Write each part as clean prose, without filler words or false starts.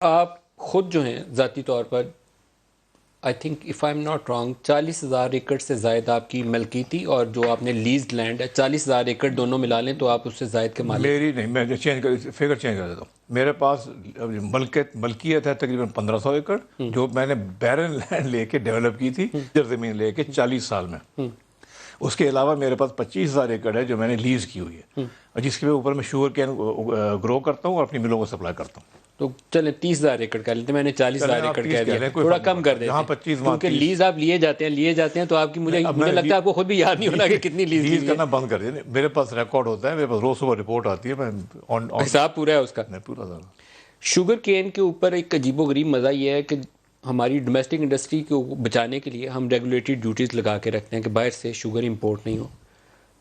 آپ خود جو ہیں ذاتی طور پر I think if I am not wrong 40,000 ایکڑ سے زائد آپ کی ملکیتی اور جو آپ نے لیزڈ لینڈ ہے 40,000 ایکڑ دونوں ملا لیں تو آپ اس سے زائد کے مالک. میری نہیں، میں فگر چینج کر دیتا ہوں. میرے پاس ملکیت ہے تقریباً 1500 ایکڑ جو میں نے بیرن لینڈ لے کے ڈیولپ کی تھی، زمین لے کے 40 سال میں. اس کے علاوہ میرے پاس 25,000 ایکڑ ہے جو میں نے لیز کی ہوئی ہے، اور جس کے اوپر میں شوگر کین گرو کرتا ہوں اور اپنی ملوں کو سپلائی کرتا ہوں. تو چلیں 30,000 ایکڑ کہہ لیتے ہیں، میں نے 40,000 ایکڑ کہہ دیا، تھوڑا کم کر دیتے ہیں کیونکہ لیز آپ لیے جاتے ہیں تو آپ کی مجھے لگتا ہے آپ کو خود بھی یاد نہیں ہونا کہ کتنی لیز کرنا بند کر دیا. میرے پاس ریکارڈ ہوتا ہے، میرے پاس روز صبح رپورٹ آتی ہے، میں حساب پورا ہے اس کا. پورا. شوگر کین کے اوپر ایک عجیب و غریب مزہ یہ ہے کہ ہماری ڈومیسٹک انڈسٹری کو بچانے کے لیے ہم ریگولیٹری ڈیوٹیز لگا کے رکھتے ہیں کہ باہر سے شوگر امپورٹ نہیں ہو،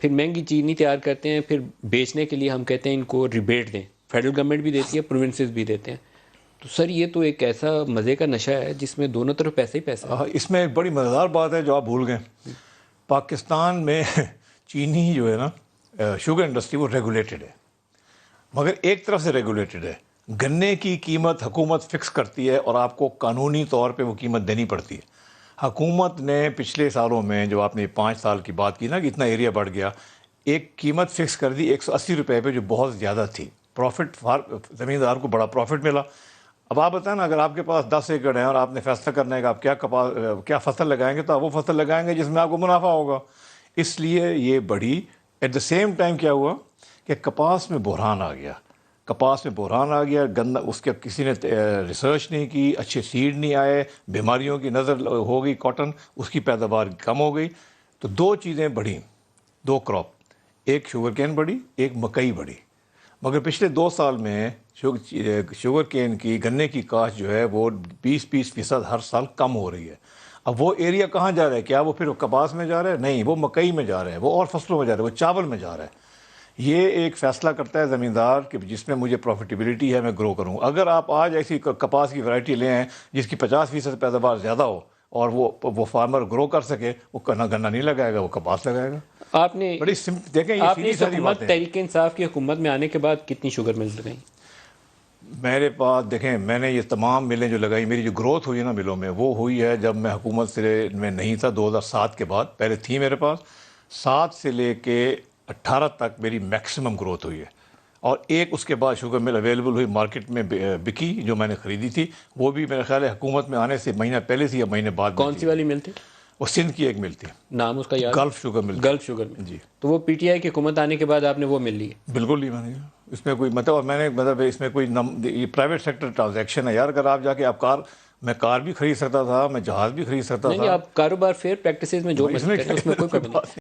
پھر مہنگی چینی تیار کرتے ہیں، پھر بیچنے کے لیے ہم کہتے ہیں ان کو ریبیٹ دیں. فیڈرل گورنمنٹ بھی دیتی ہے، پروونسز بھی دیتے ہیں. تو سر یہ تو ایک ایسا مزے کا نشہ ہے جس میں دونوں طرف پیسے ہی پیسے ہیں. اس میں ایک بڑی مزیدار بات ہے جو آپ بھول گئے. پاکستان میں چینی جو ہے نا، شوگر انڈسٹری وہ ریگولیٹڈ ہے، مگر ایک طرف سے ریگولیٹڈ ہے. گنے کی قیمت حکومت فکس کرتی ہے اور آپ کو قانونی طور پہ وہ قیمت دینی پڑتی ہے. حکومت نے پچھلے سالوں میں، جو آپ نے 5 سال کی بات کی نا کہ اتنا ایریا بڑھ گیا، ایک قیمت فکس کر دی 180 روپے پہ جو بہت زیادہ تھی. پروفٹ زمیندار کو بڑا پروفٹ ملا. اب آپ بتائیں نا، اگر آپ کے پاس 10 ایکڑ ہیں اور آپ نے فیصلہ کرنا ہے کہ آپ کیا فصل لگائیں گے، تو آپ وہ فصل لگائیں گے جس میں آپ کو منافع ہوگا. اس لیے یہ بڑھی. ایٹ دا سیم ٹائم کیا ہوا کہ کپاس میں بحران آ گیا. گندہ اس کے کسی نے ریسرچ نہیں کی، اچھے سیڈ نہیں آئے، بیماریوں کی نظر ہو گئی کاٹن، اس کی پیداوار کم ہو گئی. تو 2 چیزیں بڑھیں، 2 کراپ، ایک شوگر کین بڑھی، ایک مکئی بڑھی. مگر پچھلے 2 سال میں شوگر کین کی، گنے کی کاشت جو ہے وہ 20% ہر سال کم ہو رہی ہے. اب وہ ایریا کہاں جا رہا ہے؟ کیا وہ پھر کپاس میں جا رہا ہے؟ نہیں، وہ مکئی میں جا رہا ہے، وہ اور فصلوں میں جا رہا ہے، وہ چاول میں جا رہا ہے. یہ ایک فیصلہ کرتا ہے زمیندار کہ جس میں مجھے پروفیٹیبلٹی ہے، میں گرو کروں. اگر آپ آج ایسی کپاس کی ورائٹی لے آئیں جس کی 50% پیداوار زیادہ ہو اور وہ فارمر گرو کر سکے، وہ گنا نہیں لگائے گا، وہ کپاس لگائے گا. آپ نے بڑی دیکھیں، یہ سیدھی سادی حکومت بات ہے. تحریک انصاف کی حکومت میں آنے کے بعد کتنی شوگر ملز لگائیں؟ میرے پاس دیکھیں، میں نے یہ تمام ملیں جو لگائی، میری جو گروتھ ہوئی ہے نا ملوں میں، وہ ہوئی ہے جب میں حکومت سے میں نہیں تھا 2007 کے بعد. پہلے تھی میرے پاس 7 سے لے کے 18 تک میری میکسیمم گروتھ ہوئی ہے. اور ایک اس کے بعد شوگر مل اویلیبل ہوئی مارکیٹ میں بکی، جو میں نے خریدی تھی، وہ بھی میرے خیال ہے حکومت میں آنے سے مہینہ پہلے تھی یا مہینے بعد. کون سی والی مل تھی؟ وہ سندھ کی ایک مل تھی، نام اس کا یاد؟ Gulf Sugar Mill. Gulf Sugar Mill. جی. تو وہ پی ٹی آئی کی حکومت آنے کے بعد آپ نے وہ مل لی؟ بالکل نہیں، میں نے اس میں کوئی اور میں نے اس میں کوئی یہ پرائیویٹ سیکٹر ٹرانزیکشن ہے یار. اگر آپ جا کے میں کار بھی خرید سکتا تھا، میں جہاز بھی خرید سکتا تھا. نہیں، آپ کاروبار فیئر پریکٹسز میں جو اس میں کوئی کمی نہیں.